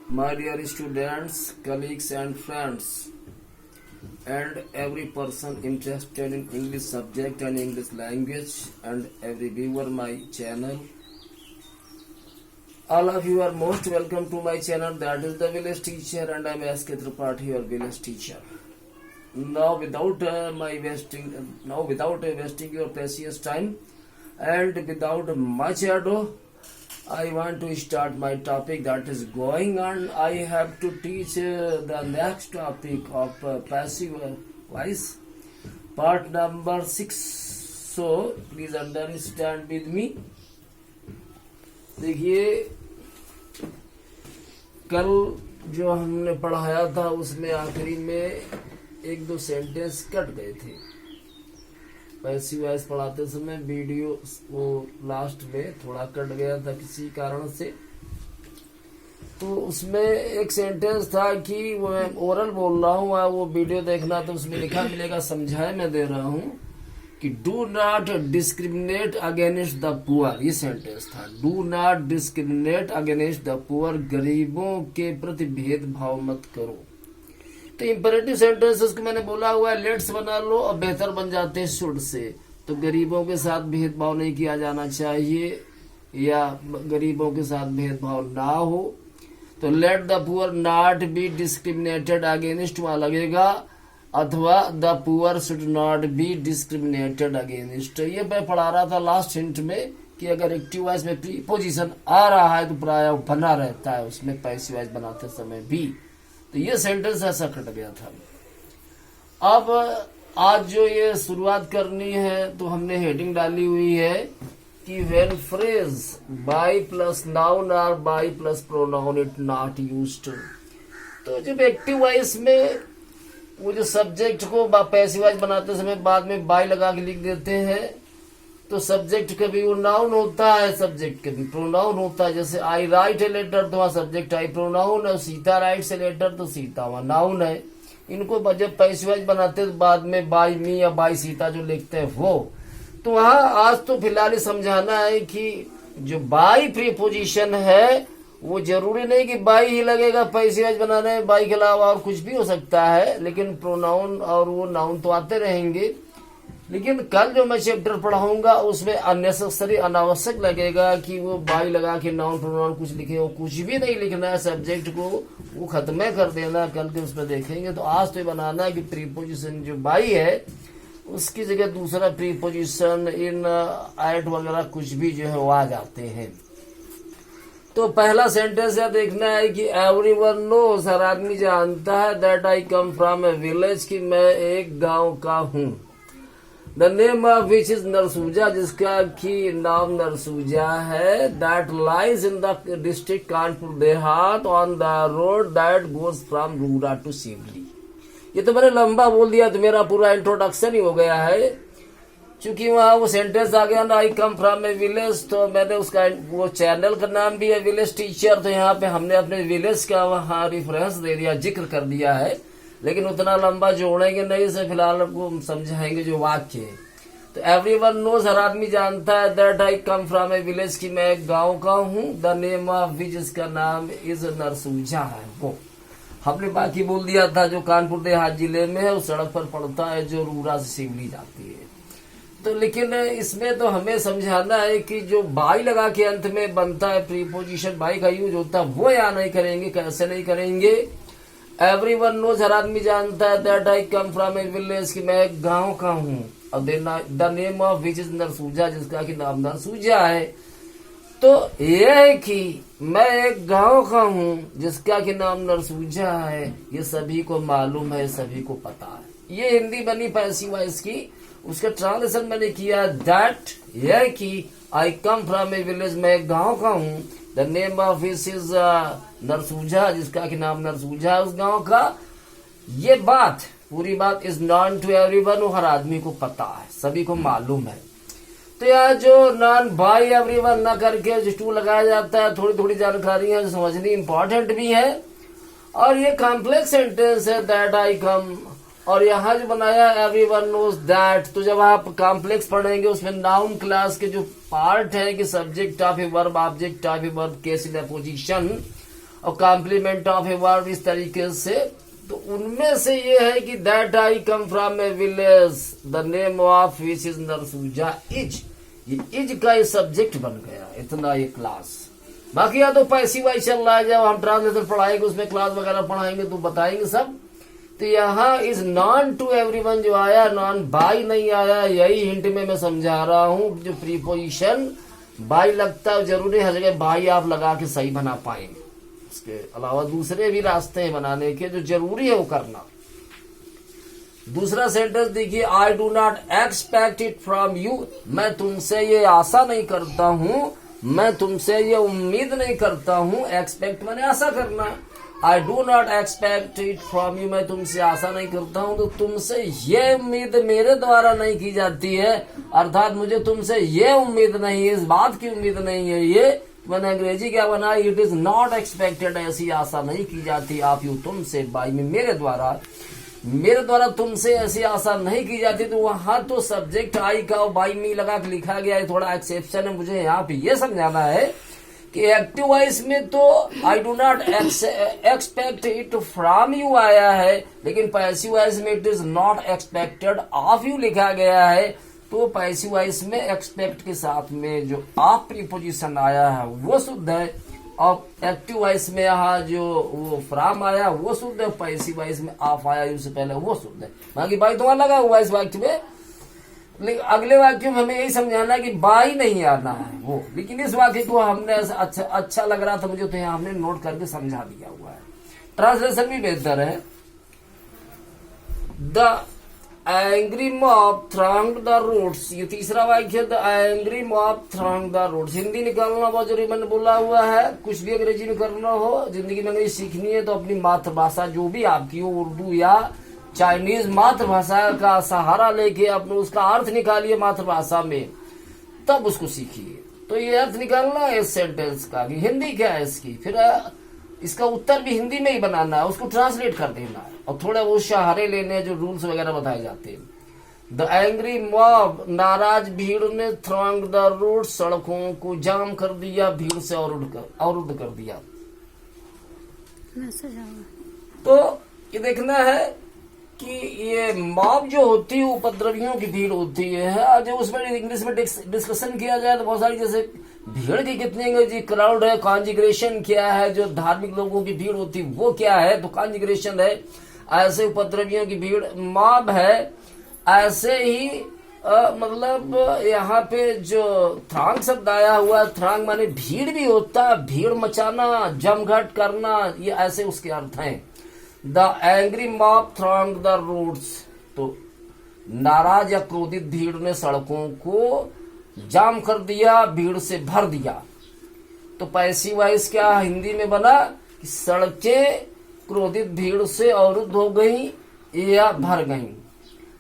My dear students, colleagues and friends, and every person interested in English subject and English language, and every viewer my channel, all of you are most welcome to my channel, that is the village teacher, and I am S.K. Tripathi, your village teacher. Now without wasting your precious time and without much ado, I want to start my topic that is going on. I have to teach the next topic of passive voice, part number 6. So please understand with me. देखिए, कल जो हमने पढ़ाया था उसमें आखिरी में एक दो सेंटेंस कट गए थे। पैसिव वॉइस पढ़ाते समय वीडियो वो लास्ट में थोड़ा कट गया था किसी कारण से। तो उसमें एक सेंटेंस था कि वो मैं ओरल बोल रहा हूँ, वो वीडियो देखना तो उसमें लिखा मिलेगा, समझाए मैं दे रहा हूँ कि do not discriminate against the poor. ये सेंटेंस था, do not discriminate against the poor, गरीबों के प्रति भेदभाव मत करो। तो इंपेरेटिव सेंटेंसेस को मैंने बोला हुआ है लेट्स बना लो और बेहतर बन जाते हैं शुड से। तो गरीबों के साथ भेदभाव नहीं किया जाना चाहिए या गरीबों के साथ भेदभाव ना हो। तो let the poor not be discriminated against वहां लगेगा, अथवा the poor should not be discriminated against. ये मैं पढ़ा रहा था लास्ट हिंट में कि अगर एक्टिव वॉइस में प्रीपोजिशन आ रहा है तो प्राय बना रहता है उसमें पैसिव वॉइस बनाते समय भी। तो ये सेंटेंस ऐसा कट गया था। अब आज जो ये शुरुआत करनी है तो हमने हेडिंग डाली हुई है कि when phrase by plus noun और by plus pronoun it not used. तो जब एक्टिव वॉइस में वो जो सब्जेक्ट को पैसिव वॉइस बनाते समय बाद में बाय लगा के लिख देते हैं, तो सब्जेक्ट कभी वो नाउन होता है, सब्जेक्ट कभी प्रोनाउन होता है। जैसे आई राइट ए लेटर तो वहाँ सब्जेक्ट आई प्रोनाउन है, सीता राइट्स ए लेटर तो सीता वहाँ नाउन है। इनको जब पैसिव वॉइस बनाते हैं तो बाद में बाय मी या बाय सीता जो लिखते हैं वो, तो वहाँ आज तो फिलहाल ही समझाना है कि जो बाय प्रीपोजिशन है वो जरूरी नहीं कि बाय ही लगेगा पैसिव वॉइस बनाने में, बाय के अलावा और कुछ भी हो सकता है, लेकिन प्रोनाउन और वो नाउन तो आते रहेंगे। लेकिन कल जो मैं चैप्टर पढ़ाऊंगा उसमें अननेसेसरी अनावश्यक लगेगा कि वो बाय लगा के नाउन प्रोनाउन कुछ लिखे, वो कुछ भी नहीं लिखना है, सब्जेक्ट को वो खत्म कर देना, कल के उसमें देखेंगे। तो आज तो ये बनाना है कि प्रीपोजिशन जो बाय है उसकी जगह दूसरा प्रीपोजिशन इन एट वगैरह कुछ भी जो है वो आ जाते हैं। तो पहला सेंटेंस यह देखना है कि एवरीवन नोस, हर आदमी जानता है, that I come from a village, कि मैं एक गांव का हूँ। The name of which is Narsuja, जिसका की नाम नरसूजा है। That lies in the district Kanpur Dehat on the road that goes from Rura to Sivli. ये तो मैंने लंबा बोल दिया तो मेरा पूरा इंट्रोडक्शन ही हो गया है। चूंकि वहां वो सेंटेंस आ गया ना आई कम फ्रॉम ए विलेज, तो मैंने उसका वो चैनल का नाम भी है विलेज टीचर, तो यहाँ पे हमने अपने विलेज का वहाँ रिफरेंस दे दिया, जिक्र कर दिया है। लेकिन उतना लंबा जोड़ेंगे नहीं, से फिलहाल आपको समझाएंगे जो वाक्य है। तो एवरीवन नोज, हर आदमी जानता है, that I come from a village, की मैं एक गांव का हूँ। द नेम ऑफ विच, इसका नाम इज नरसूजा है। वो हमने बाकी बोल दिया था जो कानपुर देहात जिले में है, उस सड़क पर पड़ता है जो रूड़ा से सिवली जाती है। तो लेकिन इसमें तो हमें समझाना है कि जो बाय लगा के अंत में बनता है प्रीपोजिशन, बाय का यूज होता है, वो यहाँ नहीं करेंगे। कैसे नहीं करेंगे? एवरीवन नोज, हर आदमी जानता है, that I come from a village, कि मैं एक गांव का हूँ। और the name of which is Narsuja, जिसका कि नाम नरसूजा है। तो यह है कि मैं एक गांव का हूँ जिसका कि नाम नरसूजा है, ये सभी को मालूम है, सभी को पता है। ये हिंदी बनी पैसिव वॉइस की, उसका ट्रांसलेशन मैंने किया दैट, यह कि आई कम फ्रॉम ए विलेज, मैं एक गांव का हूँ। The name of which is Narsuja, जिसका कि नाम नरसूजा है उस गांव का। ये बात, पूरी बात इज नॉन टू एवरीवन, हर आदमी को पता है, सभी को मालूम है। तो यहाँ जो नॉन बाय एवरीवन ना करके जो टू लगाया जाता है, थोड़ी थोड़ी जानकारी है जो समझनी इंपॉर्टेंट भी है। और ये कॉम्प्लेक्स सेंटेंस है, दैट आई कम, और यहाँ जो बनाया एवरीवन नोज दैट, तो जब आप कॉम्प्लेक्स पढ़ेंगे उसमें नाउन क्लास के जो पार्ट है कि subject of a verb, object of a verb, case in position, और कॉम्प्लीमेंट ऑफ ए वर्ब इस तरीके से। तो उनमें से ये है कि that I come from a village the name of which is Narsuja is, ये इज का ये सब्जेक्ट बन गया इतना ये क्लास। बाकी या तो पैसिव वाइज चल रहा है, जब हम ट्रांसलेशन पढ़ाएंगे उसमें क्लास वगैरह पढ़ाएंगे तो बताएंगे सब। तो यहाँ इज नॉन टू एवरीवन जो आया, नॉन बाय नहीं आया, यही हिंट में मैं समझा रहा हूं। जो प्रीपोजिशन बाय लगता है जरूरी हर जगह बाय आप लगा के सही बना पाएंगे। इसके अलावा दूसरे भी रास्ते हैं बनाने के, जो जरूरी है वो करना। दूसरा सेंटेंस देखिए, I do not expect it from you, मैं तुमसे ये आशा नहीं करता हूं, मैं तुमसे ये उम्मीद नहीं करता हूं। एक्सपेक्ट मैंने आशा करना। I do not expect it from you, मैं तुमसे आशा नहीं करता हूं, तो तुमसे ये उम्मीद मेरे द्वारा नहीं की जाती है, अर्थात मुझे तुमसे ये उम्मीद नहीं है, इस बात की उम्मीद नहीं है। ये मैंने अंग्रेजी क्या बना, इट इज नॉट एक्सपेक्टेड, ऐसी आशा नहीं की जाती आप यू तुमसे, बाई में मेरे द्वारा तुमसे ऐसी आशा नहीं की जाती। तो वहां तो सब्जेक्ट आई का और बाई में लगा के लिखा गया है, थोड़ा एक्सेप्शन है। मुझे यहाँ पे ये समझाना है कि एक्टिव वॉइस में तो I do not expect it from you आया है, लेकिन पैसिव वॉइस में it is not expected of you लिखा गया है। तो पैसिव वॉइस में एक्सपेक्ट के साथ में जो ऑफ प्रीपोजिशन आया है वो शुद्ध है, और एक्टिव वॉइस में यहाँ जो वो फ्रॉम आया वो शुद्ध है, पैसिव वॉइस में ऑफ आया उससे पहले वो शुद्ध है। बाकी बाई तो लगा हुआ इस वाक्य में, लेकिन अगले वाक्य में हमें यही समझाना है कि बाई नहीं आना है वो। लेकिन इस वाक्य को हमने अच्छा लग रहा था मुझे, तो यहाँ हमने नोट करके समझा दिया हुआ है। ट्रांसलेशन भी बेहतर है। The angry mob thronged the roads, ये तीसरा वाक्य, the angry mob thronged the roads. Hindi निकालना बहुत जरूरी, मैंने बोला हुआ है। कुछ भी अंग्रेजी में करना हो, जिंदगी में अंग्रेजी सीखनी है तो अपनी मातृभाषा जो भी आपकी हो, उर्दू या चाइनीज मातृभाषा का सहारा लेके अपने उसका अर्थ निकालिए मातृभाषा में, तब उसको सीखिए। तो ये अर्थ निकालना है इस सेंटेंस का कि हिंदी क्या है इसकी, फिर इसका उत्तर भी हिंदी में ही बनाना है, उसको ट्रांसलेट कर देना है, और थोड़ा वो सहारे लेने हैं जो रूल्स वगैरह बताए जाते हैं। द एंग्री मॉब, नाराज भीड़ ने थ्रॉन्ग द रोड, सड़कों को जाम कर दिया, भीड़ से अवरुद्ध कर दिया। तो ये देखना है कि ये मॉब जो होती है उपद्रवियों की भीड़ होती है। जो उसमें इंग्लिश में डिस्कशन किया जाए तो बहुत सारी, जैसे भीड़ की कितनी अंग्रेजी, क्राउड है, कॉन्जिग्रेशन क्या है, जो धार्मिक लोगों की भीड़ होती है वो क्या है, तो कॉन्जिग्रेशन है। ऐसे उपद्रवियों की भीड़ मॉब है। ऐसे ही मतलब यहाँ पे जो थ्रांग शब्द आया हुआ है, थ्रांग माने भीड़ भी होता है, भीड़ मचाना, जमघट करना, ये ऐसे उसके अर्थ हैं। The angry mob throng the roads, तो नाराज या क्रोधित भीड़ ने सड़कों को जाम कर दिया, भीड़ से भर दिया। तो पैसिव वॉइस क्या हिंदी में बना कि सड़कें क्रोधित भीड़ से अवरुद्ध हो गई या भर गई।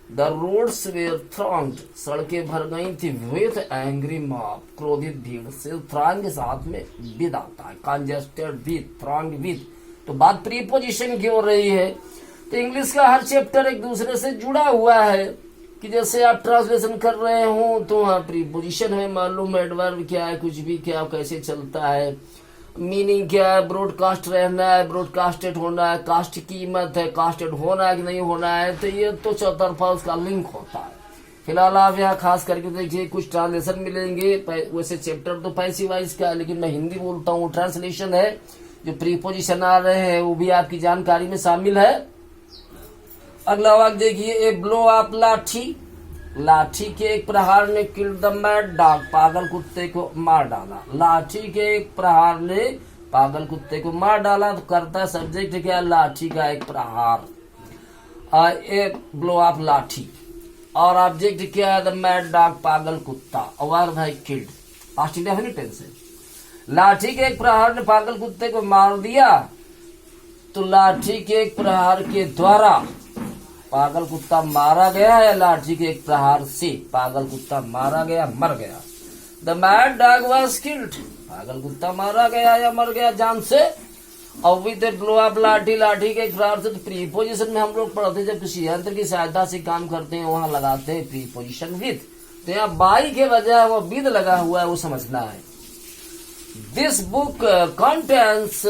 द रोड्स वेर थ्रॉन्ग्ड, सड़कें भर गई थी विथ एंग्री मॉब, क्रोधित भीड़ से। थ्रॉन्ग के साथ में विद आता है, कंजेस्टेड विथ, थ्रॉन्ग्ड विथ। तो बात प्रीपोजिशन की हो रही है। तो इंग्लिश का हर चैप्टर एक दूसरे से जुड़ा हुआ है, कि जैसे आप ट्रांसलेशन कर रहे हो तो वहाँ प्रीपोजिशन है, मालूम है एडवर्ब क्या है, कुछ भी क्या कैसे चलता है, मीनिंग क्या है, ब्रॉडकास्ट रहना है, ब्रॉडकास्टेड होना है, कास्ट की कीमत है, कास्टेड होना है कि नहीं होना है, तो ये तो चौतरफा उसका लिंक होता है। फिलहाल आप यहाँ खास करके देखिए कुछ ट्रांसलेशन मिलेंगे। वैसे चैप्टर तो पैसिव वॉइस का है, लेकिन मैं हिंदी बोलता हूँ, ट्रांसलेशन है। जो प्रीपोजिशन आ रहे हैं वो भी आपकी जानकारी में शामिल है। अगला वाक्य देखिए, ए ब्लो ऑफ लाठी, लाठी के एक प्रहार ने किल्ड द मैड डॉग, पागल कुत्ते को मार डाला। लाठी के एक प्रहार ने पागल कुत्ते को मार डाला। तो करता सब्जेक्ट क्या, लाठी का एक प्रहार, ए ब्लो ऑफ लाठी, और ऑब्जेक्ट क्या है, द मैड डॉग, पागल कुत्ता, और भाई किल्ड, पास्ट इंडेफिनिट टेंस है। लाठी के एक प्रहार ने पागल कुत्ते को मार दिया। तो लाठी के एक प्रहार के द्वारा पागल कुत्ता मारा गया, या लाठी के एक प्रहार से पागल कुत्ता मारा गया, मर गया। The mad dog was killed, पागल कुत्ता मारा गया या मर गया जान से। और विद ए ब्लो ऑफ लाठी, लाठी के एक प्रहार से। तो प्रीपोजिशन में हम लोग पढ़ते जब किसी यंत्र की सहायता से काम करते हैं वहां लगाते हैं प्रीपोजिशन विद। तो यहाँ बाई के वजह वो विद लगा हुआ है, वो समझना है। This book contains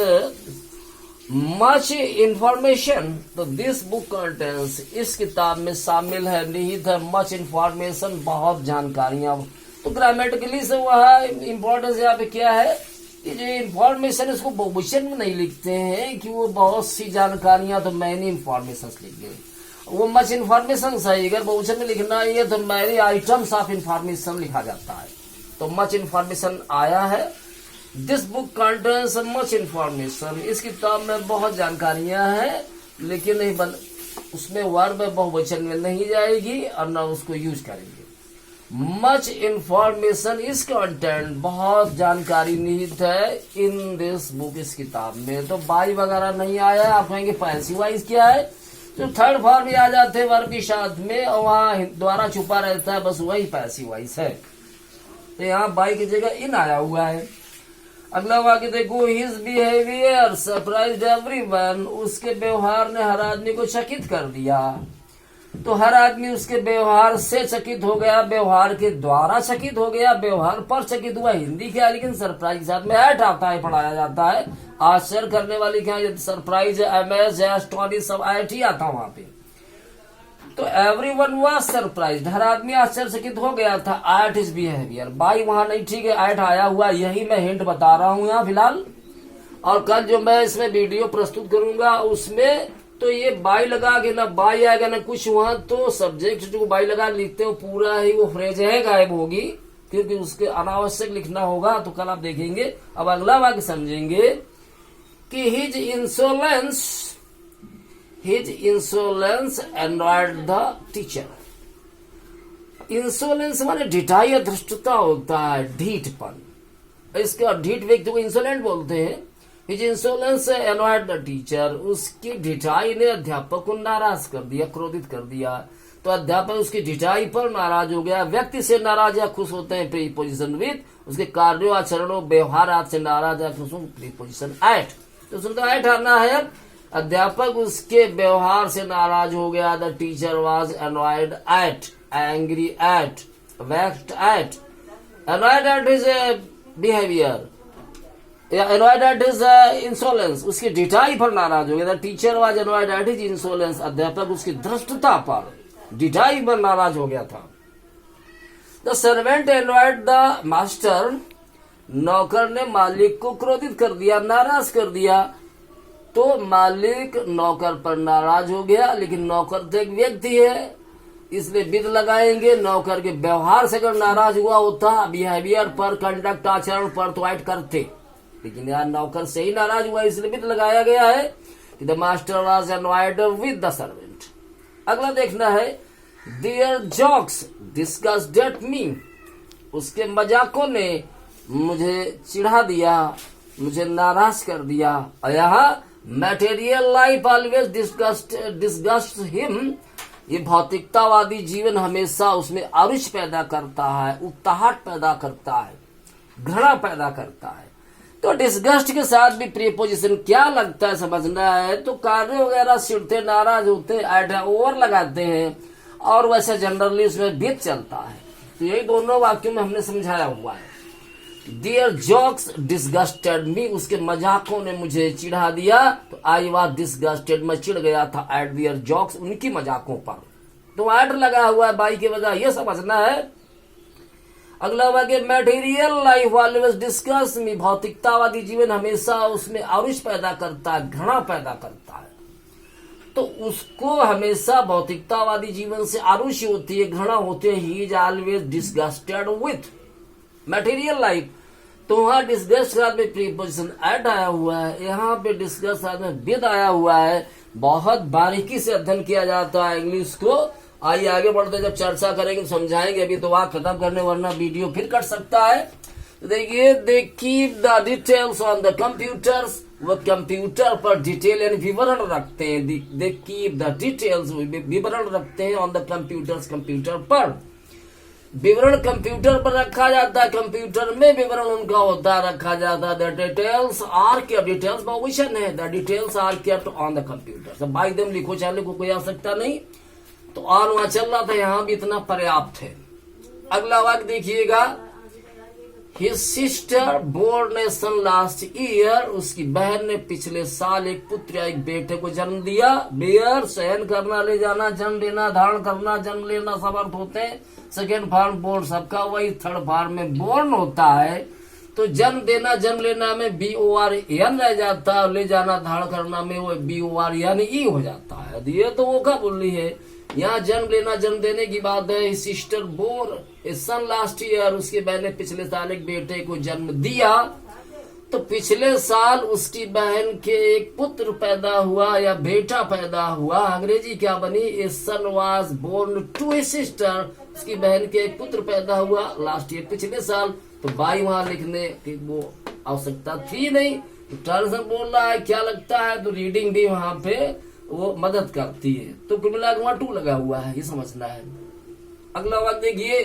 much information, तो दिस बुक कंटेंस, इस किताब में शामिल है, निहित है, मच इंफॉर्मेशन, बहुत जानकारियां। तो ग्रामेटिकली से वह इम्पोर्टेंस यहाँ पे क्या है कि जो इंफॉर्मेशन इसको बहुवचन में नहीं लिखते हैं कि वो बहुत सी जानकारियां, तो मैनी इंफॉर्मेशन लिख गए। वो मच इंफॉर्मेशन सही, अगर बहुवचन में लिखना है तो मैनी आइटम्स ऑफ इंफॉर्मेशन लिखा जाता है। तो मच इंफॉर्मेशन आया है। This book contains much information, इस किताब में बहुत जानकारियां हैं, लेकिन नहीं उसमें वर्ब बहुवचन में नहीं जाएगी और न उसको यूज करेंगे। मच इंफॉर्मेशन इस कंटेंट, बहुत जानकारी निहित है इन दिस बुक, इस किताब में। तो बाई वगैरह नहीं आया। आप कहेंगे पैसिव वॉइस क्या है, तो थर्ड फॉर्म भी आ जाते हैं वर्ब के साथ में और वहां द्वारा छुपा रहता है, बस वही पैसिव वॉइस है। तो यहाँ बाई की जगह इन आया हुआ है। अगला वाक्य देखो, हिज बिहेवियर सरप्राइज्ड एवरीवन, उसके व्यवहार ने हर आदमी को चकित कर दिया। तो हर आदमी उसके व्यवहार से चकित हो गया, व्यवहार के द्वारा चकित हो गया, व्यवहार पर चकित हुआ। हिंदी क्या, लेकिन सरप्राइज के साथ में ऐट आता है, पढ़ाया जाता है। आश्चर्य करने वाली क्या, सरप्राइज, अमेज, एस्टोनिश, सब ऐट ही आता वहां पे। तो एवरीवन वाज सरप्राइज्ड, हर आदमी आश्चर्यचकित हो गया था। ऐट हिज बिहेवियर, बाई वहां नहीं, ठीक है, ऐट आया हुआ, यही मैं हिंट बता रहा हूं यहाँ फिलहाल। और कल जो मैं इसमें वीडियो प्रस्तुत करूंगा उसमें तो ये बाई लगा के ना बाई आएगा ना कुछ, वहां तो सब्जेक्ट जो बाई लगा लिखते हो पूरा ही वो फ्रेज है गायब होगी, क्योंकि उसके अनावश्यक लिखना होगा। तो कल आप देखेंगे। अब अगला वाक्य समझेंगे कि his insolence annoyed the teacher. Insolence माने ढिठाई या धृष्टता होता है, ढीठपन। इसका ढीठ व्यक्ति को इंसोलेंट बोलते हैं। His insolence annoyed the teacher, उसकी ढिठाई ने अध्यापक को नाराज कर दिया, क्रोधित कर दिया। तो अध्यापक उसकी ढिठाई पर नाराज हो गया। व्यक्ति से नाराज या खुश होते हैं प्रीपोजिशन विद, उसके कार्यों, आचरणों, व्यवहार से नाराज या खुश, प्रीपोजिशन एट। तो सुनते एट आना है। अध्यापक उसके व्यवहार से नाराज हो गया। The teacher was annoyed at, angry at, vexed at, annoyed at his behaviour, annoyed at his insolence, उसकी ढिठाई पर नाराज हो गया। The teacher was annoyed at his insolence, अध्यापक उसकी धृष्टता पर, ढिठाई पर नाराज हो गया था। The servant annoyed the master, नौकर ने मालिक को क्रोधित कर दिया, नाराज कर दिया। तो मालिक नौकर पर नाराज हो गया, लेकिन नौकर तो एक व्यक्ति है, इसलिए विद लगाएंगे। नौकर के व्यवहार से अगर नाराज हुआ होता, बिहेवियर पर, कंडक्ट, आचरण पर, तो ऐड करते, लेकिन यार नौकर से ही नाराज हुआ, इसलिए विद लगाया गया है कि the master was annoyed with the servant. अगला देखना है, देयर जोक्स डिस्गस्टेड मी, उसके मजाकों ने मुझे चिढ़ा दिया, मुझे नाराज कर दिया। और यहाँ material life always disgust him, ये भौतिकतावादी जीवन हमेशा उसमें अरुचि पैदा करता है, उकताहट पैदा करता है, घृणा पैदा करता है। तो डिस्गस्ट के साथ भी प्रीपोजिशन क्या लगता है समझना है। तो कार्य वगैरह चिढ़ते, नाराज होते, ओवर लगाते हैं, और वैसे जनरली उसमें बीत चलता है। तो यही दोनों वाक्यों में हमने समझाया हुआ है। Their jokes disgusted me, उसके मजाकों ने मुझे चिढ़ा दिया। तो I was disgusted, मैं चिढ़ गया था at their jokes, उनकी मजाकों पर। तो एड लगा हुआ है बाई के बजाय, ये समझना है। अगला वाक्य, मटेरियल लाइफ ऑलवेज डिस्गस्ट मी, भौतिकतावादी जीवन हमेशा उसमें आरुष पैदा करता है, घृणा पैदा करता है। तो उसको हमेशा भौतिकतावादी जीवन से आरुष होती है, घृणा होती है। He is always disgusted with material life. तो वहां डिस्गस्ट के साथ में प्रीपोजिशन एट आया हुआ है, यहाँ पे डिस्गस्ट साथ में विद आया हुआ है। बहुत बारीकी से अध्ययन किया जाता है इंग्लिश को। आइए आगे बढ़ते, जब चर्चा करेंगे समझाएंगे। अभी तो वहां खत्म करने, वरना वीडियो फिर कट सकता है। तो देखिए, they keep the details on the computers, वो कंप्यूटर पर डिटेल यानी विवरण रखते हैं। दे कीप द डिटेल्स, विवरण रखते हैं ऑन द कंप्यूटर्स, कंप्यूटर पर। विवरण कंप्यूटर पर रखा जाता है, कंप्यूटर में विवरण उनका होता है, रखा जाता है। The details are kept, details बहुवचन है, the details are kept on the computer. सब बाय देम लिखो, चाहे लिखो, कोई आवश्यकता नहीं। तो ऑन वहां चल रहा था, यहां भी इतना पर्याप्त है। अगला वाक्य देखिएगा, His sister born a son last year, उसकी बहन ने पिछले साल एक पुत्र या एक बेटे को जन्म दिया। बेयर सहन करना, ले जाना, जन्म लेना, धारण करना, जन्म लेना सब अर्थ होते हैं। सेकेंड फॉर्म बोर्न सबका वही, थर्ड फॉर्म में बोर्न होता है। तो जन्म देना, जन्म लेना में BORN रह जाता है, ले जाना धारण करना में वो BORNE हो जाता है। ये तो वो का बोली है। यहाँ जन्म लेना, जन्म देने की बात है। सिस्टर बोर ए सन लास्ट ईयर, उसके बहन ने पिछले साल एक बेटे को जन्म दिया। तो पिछले साल उसकी बहन के एक पुत्र पैदा हुआ या बेटा पैदा हुआ। अंग्रेजी क्या बनी? A son was born to a sister, उसकी बहन के एक पुत्र पैदा हुआ लास्ट ईयर, पिछले साल। तो बाई वहां लिखने की वो आवश्यकता थी नहीं। तो ट्रांसलेशन बोल रहा है, क्या लगता है? तो रीडिंग भी वहां पे वो मदद करती है। तो कुल मिलाकर वहां टू लगा हुआ है, ये समझना है। अगला वाक्य देखिए,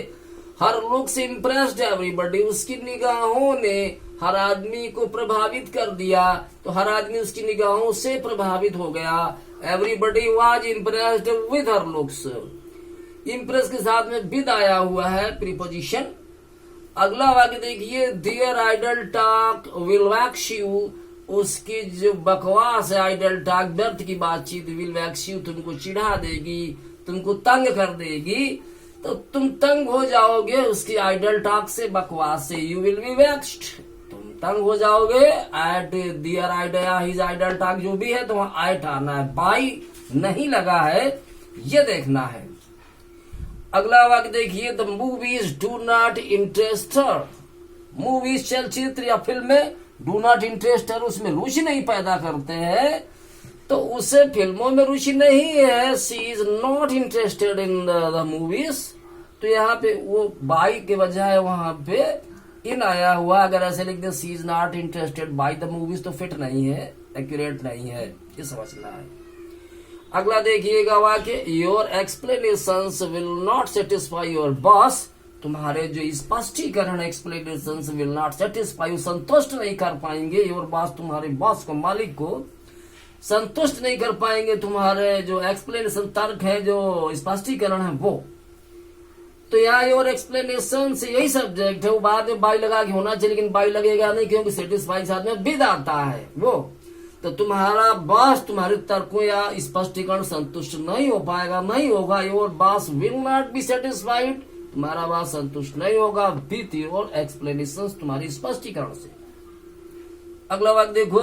हर लुक से इम्प्रेस्ड एवरीबॉडी, उसकी निगाहों ने हर आदमी को प्रभावित कर दिया। तो हर आदमी उसकी निगाहों से प्रभावित हो गया। Everybody was impressed with her looks, impress के साथ में विद आया हुआ है प्रीपोजिशन। अगला वाक्य देखिए, their idle talk will vex you, उसकी जो बकवास है आइडल टॉक, व्यर्थ की बातचीत, विल वैक्स यू, तुमको चिढ़ा देगी, तुमको तंग कर देगी। तो तुम तंग हो जाओगे उसकी आइडल टॉक से, बकवास से। यू विल बी वैक्स्ड, तुम तंग हो जाओगे at their idea his idle talk, जो भी है तो वहां एट आना है, बाई नहीं लगा है, ये देखना है। अगला वाक्य देखिए, the movies do not interest her, movies चलचित्र या फिल्में डू नॉट इंटरेस्ट हर, उसमें रुचि नहीं पैदा करते हैं। तो उसे फिल्मों में रुचि नहीं है। She is not interested in the movies. तो यहाँ पे वो बाई के बजाय वहां पे इन आया हुआ। अगर ऐसे लिख दे she is not interested by the movies, तो फिट नहीं है, एक्यूरेट नहीं है, ये समझना है। अगला देखिएगा वाक्य, your explanations will not satisfy your boss, तुम्हारे जो स्पष्टीकरण एक्सप्लेनेशंस विल नॉट सेटिस्फाई, संतुष्ट नहीं कर पाएंगे योर बॉस, तुम्हारे बॉस को, मालिक को संतुष्ट नहीं कर पाएंगे तुम्हारे जो एक्सप्लेनेशन, तर्क है, जो स्पष्टीकरण है वो। तो यहाँ योर एक्सप्लेनेशन से यही सब्जेक्ट है, वो बाद में बाई लगा के होना चाहिए, लेकिन बाई लगेगा नहीं क्योंकि सेटिस्फाई साथ में विद आता है वो। तो तुम्हारा बॉस तुम्हारे तर्कों या स्पष्टीकरण संतुष्ट नहीं हो पाएगा, नहीं होगा। Your boss will not be satisfied, तुम्हारा बॉस संतुष्ट नहीं होगा विथ योर एक्सप्लेनेशन, तुम्हारी स्पष्टीकरण से। अगला वाक्य देखो,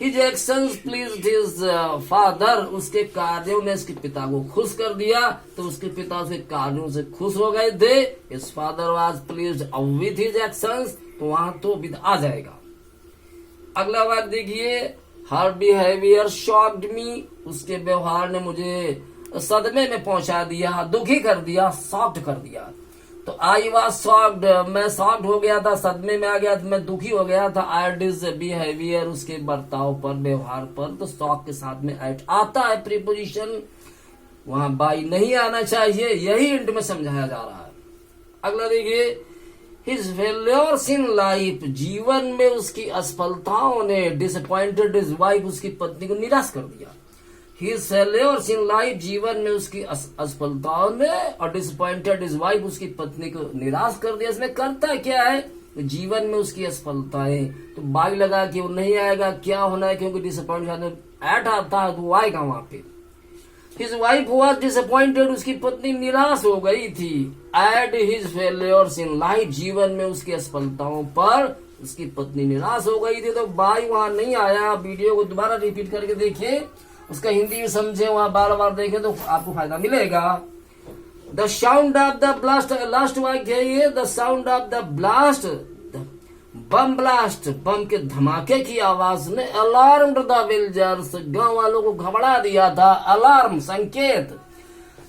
his actions pleased his father, उसके कार्यों ने उसके पिता को खुश कर दिया। तो उसके पिता उसके कार्यों से खुश हो गए थे। His father was pleased with his actions, तो वहां तो विद आ जाएगा। अगला वाक्य देखिए, हर बिहेवियर शॉक्ड मी, उसके व्यवहार ने मुझे सदमे में पहुंचा दिया, दुखी कर दिया, शॉक्ड कर दिया। तो आई वाज शॉक्ड, मैं शॉक्ड हो गया था, सदमे में आ गया था, मैं दुखी हो गया था। एट हिज बिहेवियर, उसके बर्ताव पर, व्यवहार पर। तो शॉक के साथ में एट आता है प्रीपोजिशन, वहां बाई नहीं आना चाहिए, यही इंट में समझाया जा रहा है। अगला देखिए, हिज फेलियर्स इन लाइफ, जीवन में उसकी असफलताओं ने डिसअपॉइंटेड हिज वाइफ, उसकी पत्नी को निराश कर दिया। हिज फेलियर्स इन लाइफ, जीवन में उसकी असफलताओं ने, और डिसअपॉइंटेड हिज वाइफ, उसकी पत्नी को निराश कर दिया। इसमें करता क्या है? जीवन में उसकी असफलताएं, तो बाई लगा कि वो नहीं आएगा, क्या होना है, क्योंकि डिसअपॉइंटेड एट आता है तो वो आएगा वहां पे। हिज वाइफ वाज डिसअपॉइंटेड, उसकी पत्नी निराश हो गई थी। At his failures in life, जीवन में उसकी असफलताओं पर उसकी पत्नी निराश हो गई थी। तो बाई वहां नहीं आया। वीडियो को दोबारा रिपीट करके देखिए, उसका हिंदी भी समझे, वहां बार बार देखें तो आपको फायदा मिलेगा। The sound of the blast, last वाक्य है ये, the sound of the blast, bomb blast, bomb के धमाके की आवाज ने अलार्म द विलेजर्स, गांव वालों को घबरा दिया था। अलार्म संकेत,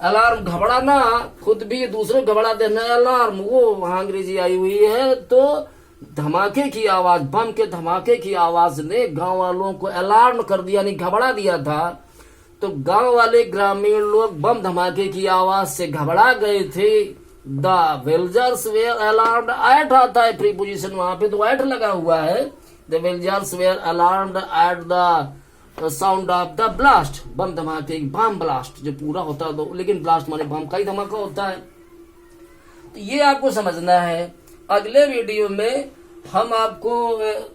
अलार्म घबराना, खुद भी दूसरे घबरा देना, अलार्म वो वहां अंग्रेजी आई हुई है। तो धमाके की आवाज, बम के धमाके की आवाज ने गांव वालों को अलार्म कर दिया, नहीं घबरा दिया था। तो गांव वाले ग्रामीण लोग बम धमाके की आवाज से घबरा गए थे। The villagers were alarmed, at आता है प्रीपोजिशन वहां पे, तो एट लगा हुआ है। The villagers were alarmed at the sound of the blast, bomb धमाके, बम ब्लास्ट जो पूरा होता है, तो लेकिन ब्लास्ट माने बम का ही धमाका होता है। तो ये आपको समझना है। अगले वीडियो में हम आपको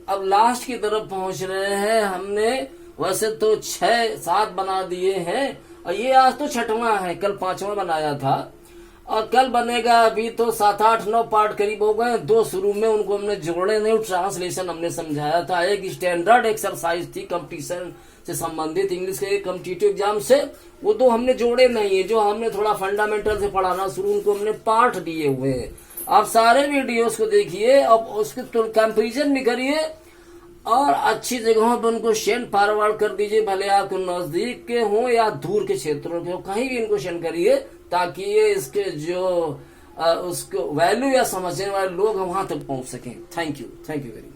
अब लास्ट की तरफ पहुंच रहे हैं। हमने वैसे तो 6-7 बना दिए हैं और ये आज तो 6वां है, कल 5वां बनाया था और कल बनेगा। अभी तो 7-8-9 पार्ट करीब हो गए। 2 शुरू में उनको हमने जोड़े नहीं, ट्रांसलेशन हमने समझाया था। एक स्टैंडर्ड एक्सरसाइज थी कंपटीशन से संबंधित इंग्लिश के कॉम्पिटिटिव एग्जाम से, वो 2 हमने जोड़े नहीं है। जो हमने थोड़ा फंडामेंटल से पढ़ाना शुरू, उनको हमने पार्ट दिए हुए हैं। आप सारे वीडियोस को देखिए और उसके कंपेरिजन भी करिए और अच्छी जगहों पर उनको सेंड फॉरवर्ड कर दीजिए, भले आप नजदीक के हों या दूर के क्षेत्रों के हो, कहीं भी इनको सेंड करिए ताकि ये इसके जो उसको वैल्यू या समझने वाले लोग वहां तक पहुंच सकें। Thank you very much.